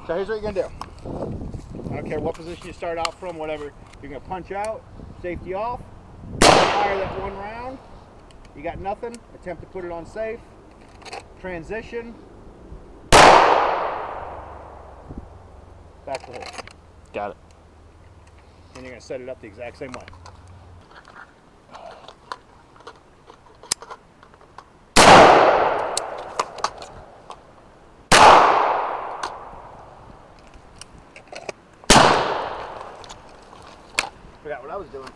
So here's what you're gonna do. I don't care what position you start out from, whatever. You're gonna punch out, safety off, fire that one round. You got nothing, attempt to put it on safe, transition, back to hold. Got it. And you're gonna set it up the exact same way. Forgot what I was doing.